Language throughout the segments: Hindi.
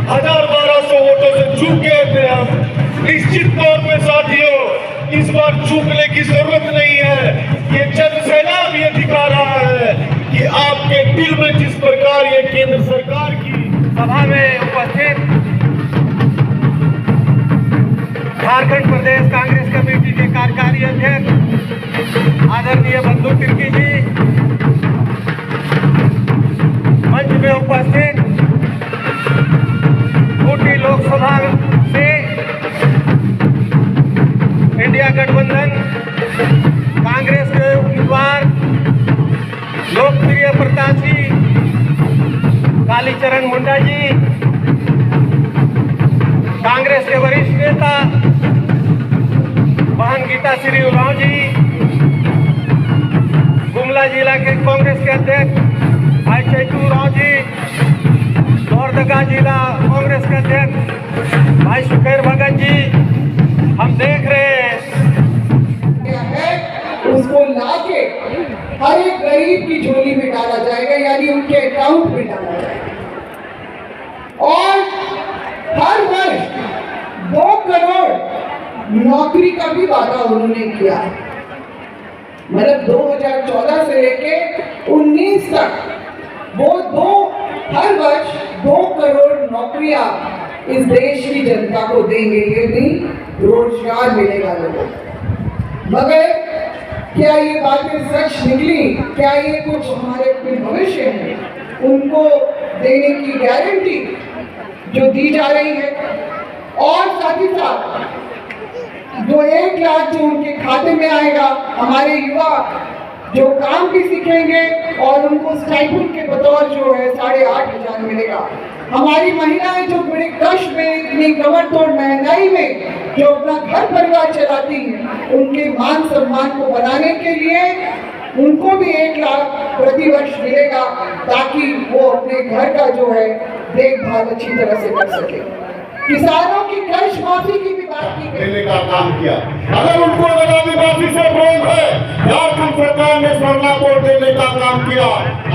1200 वोटों से चूक गए थे हम। निश्चित तौर पे साथियों, इस बार चूकने की जरूरत नहीं है। ये जनसेना भी दिखा रहा है कि आपके दिल में जिस प्रकार ये केंद्र सरकार की सभा में उपस्थित झारखंड प्रदेश कांग्रेस कमेटी के कार्यकारी अध्यक्ष आदरणीय बंधु तिर्की जी, मंच में उपस्थित खूंटी लोकसभा से इंडिया गठबंधन कांग्रेस के उम्मीदवार लोकप्रिय प्रत्याशी कालीचरण मुंडा जी, कांग्रेस के वरिष्ठ नेता बहन गीता श्री उरांव जी, गुमला जिला के कांग्रेस के अध्यक्ष भाई चैतू उरांव जी, लोहरदगा जिला कांग्रेस के अध्यक्ष भाई सुखेर भगत जी, हम देख रहे हैं उसको लाके हर एक गरीब की झोली में डाला जाएगा, यानी उनके अकाउंट में डाला जाएगा। और हर वर्ष 2 करोड़ नौकरी का भी वादा उन्होंने किया है। मतलब 2014 से लेके 19 तक वो हर वर्ष 2 करोड़ नौकरियां इस देश की जनता को देंगे। ये नहीं रोजगार मिलेगा लोगों को। मगर क्या ये बातें सच निकली? क्या ये कुछ हमारे अपने भविष्य में उनको देने की गारंटी जो दी जा रही है? और साथ ही साथ जो 1 लाख जो उनके खाते में आएगा, हमारे युवा जो काम भी सीखेंगे और उनको स्टाइपेंड के बतौर जो है 8,500 मिलेगा। हमारी महिलाएं जो बड़े कष्ट में, इतनी कमर तोड़ महंगाई में जो अपना घर परिवार चलाती हैं, उनके मान सम्मान को बनाने के लिए उनको भी 1 लाख प्रति वर्ष मिलेगा, ताकि वो अपने घर का जो है देखभाल अच्छी तरह से कर सके। किसानों की कर्ज माफी की भी बात की देने का काम किया। अगर उनको लगानी माफी से प्रेम है, झारखंड सरकार ने स्वर्णाकोर देने का काम किया।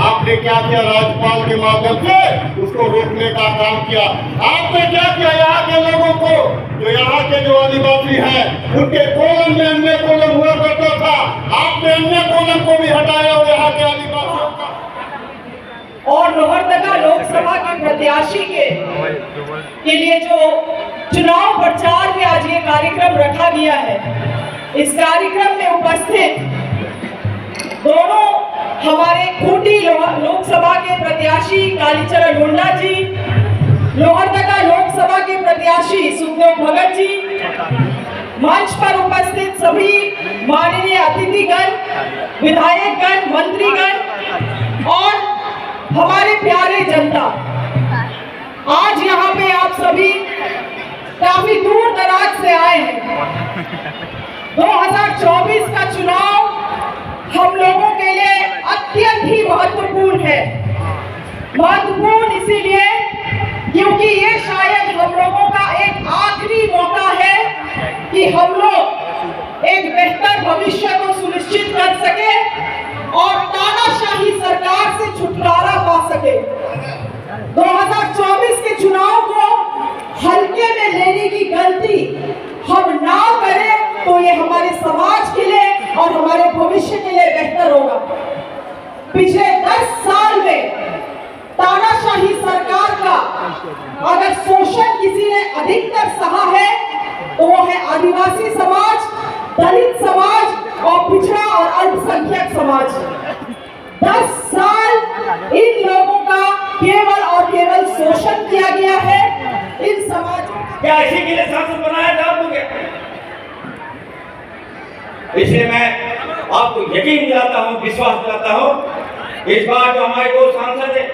आपने क्या किया? राज्यपाल के माध्यम से उसको रोकने का काम किया। आपने क्या किया? यहाँ के लोगों को, जो यहाँ के जो आदिवासी हैं, उनके कॉलम में अन्य कॉलम हुआ करता था, आपने अन्य कॉलम को भी हटाया और यहाँ के आदिवासियों का। और लोहरदगा लोकसभा के प्रत्याशी के लिए जो चुनाव प्रचार में आज ये कार्यक्रम रखा गया है, इस कार्यक्रम में उपस्थित दोनों हमारे खूंटी लोकसभा के प्रत्याशी कालीचरण मुंडा जी, लोहरदगा लोकसभा के प्रत्याशी सुखेर भगत जी, मंच पर उपस्थित सभी माननीय अतिथिगण, विधायकगण, मंत्रीगण और हमारे प्यारे जनता, आज यहाँ पे आप सभी काफी दूर दराज से आए हैं। 2024 का चुनाव हम लोगों के लिए अत्यंत ही महत्वपूर्ण है। महत्वपूर्ण इसीलिए क्योंकि ये शायद हम लोगों का एक आखिरी मौका है कि हम लोग एक बेहतर भविष्य को सुनिश्चित कर सके और तानाशाही सरकार से छुटकारा पा सके। 2024 के चुनाव को हल्के में लेने की गलती हम ना करें तो ये हमारे समाज के लिए और हमारे भविष्य के लिए बेहतर होगा। पिछले 10 साल में तानाशाही सरकार का अगर शोषण किसी ने अधिकतर सहा है तो वो है आदिवासी समाज, दलित समाज और पिछड़ा और अल्पसंख्यक समाज। 10 साल इन लोगों का केवल और केवल शोषण किया गया है। इन समाजों क्या इसी के लिए सांसद बनाया था आपको? क्या इसलिए मैं आपको यकीन दिलाता हूँ, विश्वास दिलाता हूँ, इस बार जो हमारे 2 सांसद है,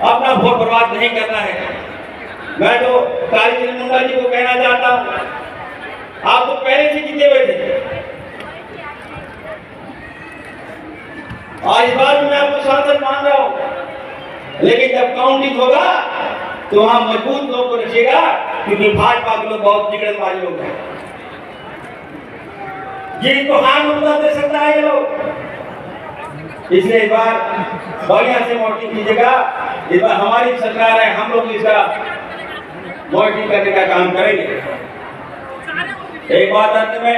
अपना वोट बर्बाद नहीं करना है। मैं तो कालीचरण मुंडा जी को कहना चाहता हूँ, आप तो पहले से जीते हुए थे, आज बार मैं आपको सांसद मान रहा हूँ, लेकिन जब काउंटिंग होगा तो वहां मजबूत लोग को रखिएगा, क्योंकि भाजपा के लोग बहुत जिगरन वाले लोग हैं, जिनको हाथ में दे सकता है ये लोग। इसलिए इस बार बढ़िया से वोटिंग कीजिएगा। इस बार हमारी सरकार है, हम लोग इसका वोटिंग करने का काम करेंगे। एक बात अंत में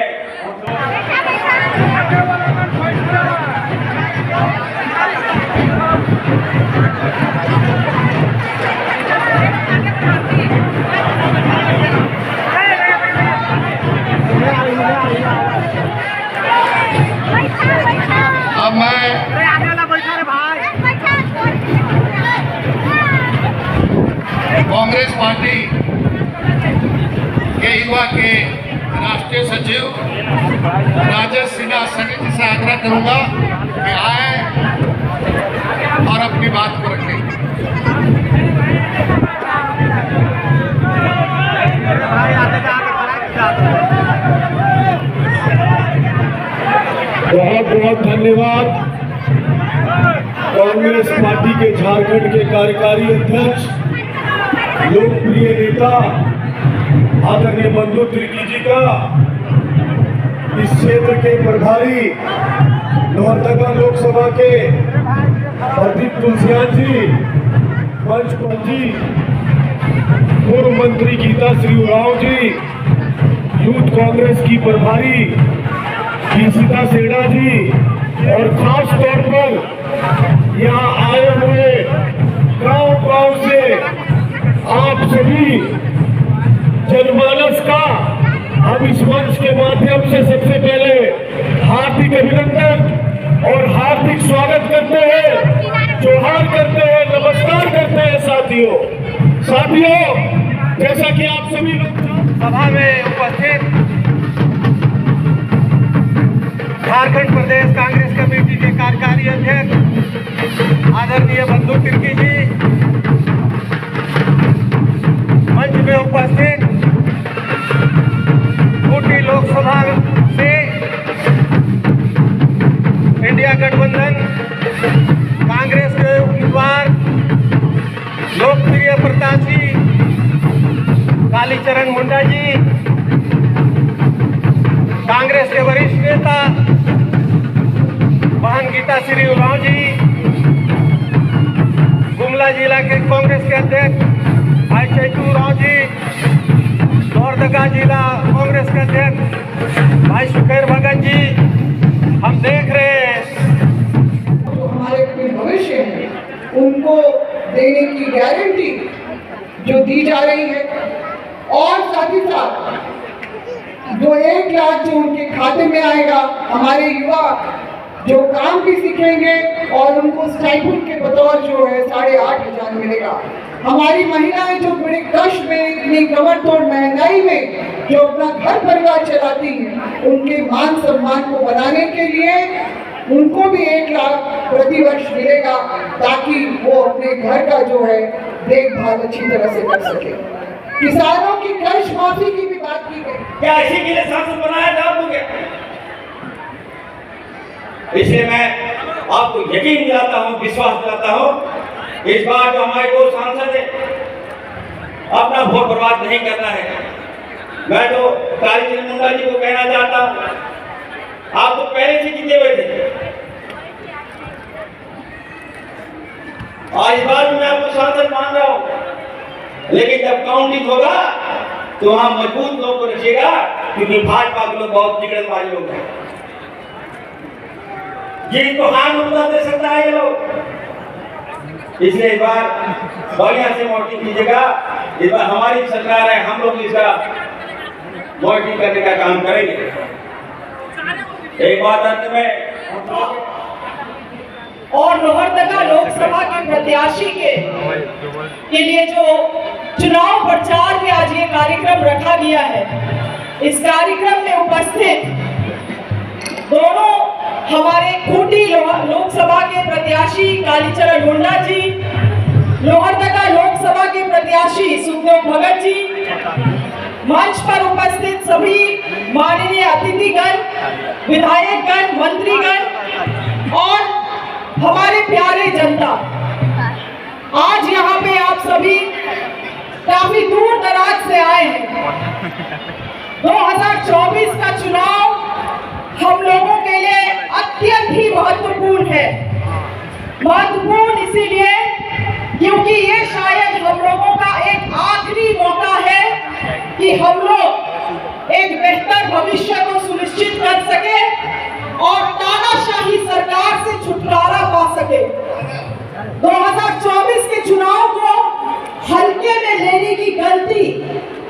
अब मैं कांग्रेस पार्टी के युवा के राष्ट्रीय सचिव राजेश सिन्हा समिति से आग्रह करूंगा कि आए और अपनी बात को रखें। बहुत बहुत धन्यवाद। कांग्रेस पार्टी के झारखंड के कार्यकारी अध्यक्ष, लोकप्रिय नेता आदरणीय बंधु तिर्की जी का, इस क्षेत्र के प्रभारी लोहरदगा लोकसभा के प्रदीप तुलसियान जी, पंचपल जी, पूर्व मंत्री गीता श्री उरांव जी, यूथ कांग्रेस की प्रभारी सीता सेना जी, और खास तौर पर यहाँ आए हुए गांव-गांव से आप सभी जनमानस का हम इस मंच के माध्यम से सबसे पहले हार्दिक अभिनंदन और हार्दिक स्वागत करते हैं, जोहार करते हैं, नमस्कार करते हैं। साथियों, जैसा कि आप सभी लोग सभा में उपस्थित झारखंड प्रदेश कांग्रेस कमेटी के कार्यकारी अध्यक्ष आदरणीय बंधु तिर्की जी, मंच में उपस्थित खूंटी लोकसभा से इंडिया गठबंधन कांग्रेस के उम्मीदवार लोकप्रिय प्रत्याशी कालीचरण मुंडा जी, कांग्रेस के वरिष्ठ नेता बहन गीता श्री उरांव जी, गुमला जिला के कांग्रेस के अध्यक्ष भाई चैतू उरांव जी, लोहरदगा जिला कांग्रेस के अध्यक्ष भाई सुखेर भगत जी, हम देख रहे हैं जो हमारे भविष्य है उनको देने की गारंटी जो दी जा रही है, और साथ ही साथ जो 1 लाख जो उनके खाते में आएगा, हमारे युवा जो काम भी सीखेंगे और उनको स्टाइपेंड के बतौर जो है 8,500 मिलेगा। हमारी महिलाएं जो बड़े कष्ट में, इतनी कमर तोड़ महंगाई में जो अपना घर परिवार चलाती हैं, उनके मान सम्मान को बनाने के लिए उनको भी 1 लाख प्रति वर्ष मिलेगा, ताकि वो अपने घर का जो है देखभाल अच्छी तरह से कर सके। किसानों की कर्ज माफी की भी बात की गई। क्या इसी के लिए सांसद बनाया था आपको क्या? इसलिए मैं आपको यकीन दिलाता हूँ, विश्वास दिलाता हूँ, इस बार जो हमारे 2 सांसद है, अपना वोट बर्बाद नहीं करना है। मैं तो कालीचरण मुंडा जी को कहना चाहता हूँ, आप तो पहले से जीते हुए थे, और इस बार मैं आपको सांसद मान रहा हूँ, लेकिन जब काउंटिंग होगा तो वहां मजबूत लोग को रखिएगा, क्योंकि भाजपा के लोग बहुत बिगड़नवाले लोग हैं, जिनको हाथ मुद्दा दे सकता है ये लोग। इसलिए इस बार बढ़िया से वोटिंग कीजिएगा। इस बार हमारी सरकार है, हम लोग इसका वोटिंग करने का काम करेंगे। एक बात अंत में, और लोहरदगा लोकसभा के प्रत्याशी के लिए जो चुनाव प्रचार में आज ये कार्यक्रम रखा गया है, इस कार्यक्रम में उपस्थित दोनों हमारे खूंटी लोकसभा के प्रत्याशी कालीचरण मुंडा जी, लोहरदगा लोकसभा के प्रत्याशी सुखदेव भगत जी, मंच पर उपस्थित सभी माननीय अतिथिगण, विधायकगण, मंत्रीगण और हमारे प्यारे जनता, आज यहाँ पे आप सभी काफी दूर दराज से आए हैं। 2024 का चुनाव हम लोगों के लिए अत्यंत ही महत्वपूर्ण है। इसीलिए क्योंकि ये शायद हम लोगों का एक आखिरी मौका है कि हम लोग एक बेहतर भविष्य को सुनिश्चित कर सके और तानाशाही सरकार से छुटकारा पा सके। 2024 के चुनाव को हल्के में लेने की गलती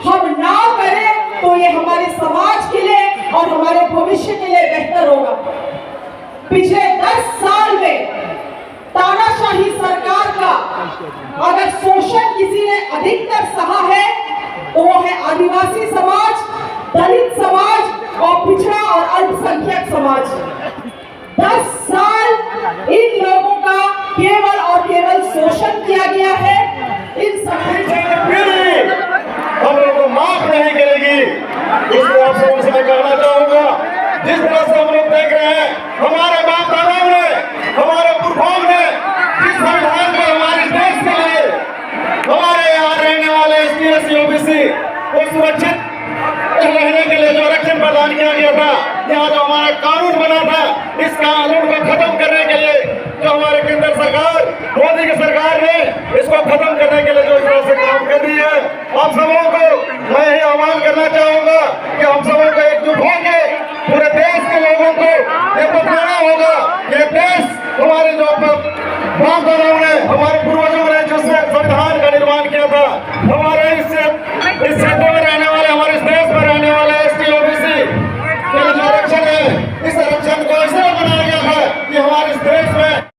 हम ना करें तो ये हमारे समाज के लिए और हमारे भविष्य के लिए बेहतर होगा। पिछले 10 साल में तानाशाही सरकार का अगर शोषण किसी ने अधिकतर सहा है तो वो है आदिवासी समाज, दलित समाज और पिछड़ा और अल्पसंख्यक समाज। 10 साल इन लोगों का केवल और केवल शोषण किया गया है। इन हम लोगों को माफ नहीं करेगी, इसलिए आप सबों से मैं कहना चाहूंगा, जिस तरह से हम लोग देख रहे हैं हमारे बाप दादाओं ने, हमारे पुरखाओं ने जिस संविधान को हमारे देश के लिए, हमारे यहाँ रहने वाले ST/SC OBC को सुरक्षित रहने के लिए जो आरक्षण प्रदान किया गया था, यहाँ जो हमारा कानून बना था, इस कानून को खत्म करने के लिए जो हमारे केंद्र सरकार, मोदी की सरकार ने इसको खत्म करने के लिए जो इस तरह से काम कर रही है, आप सबों को मैं यही आह्वान करना चाहूंगा कि हम सबों को एकजुट होकर पूरे देश के लोगों को ये बताना होगा कि देश हमारे जो बाप दादाओं ने, हमारे पूर्वजों ने जो संविधान का निर्माण किया था, हमारे इससे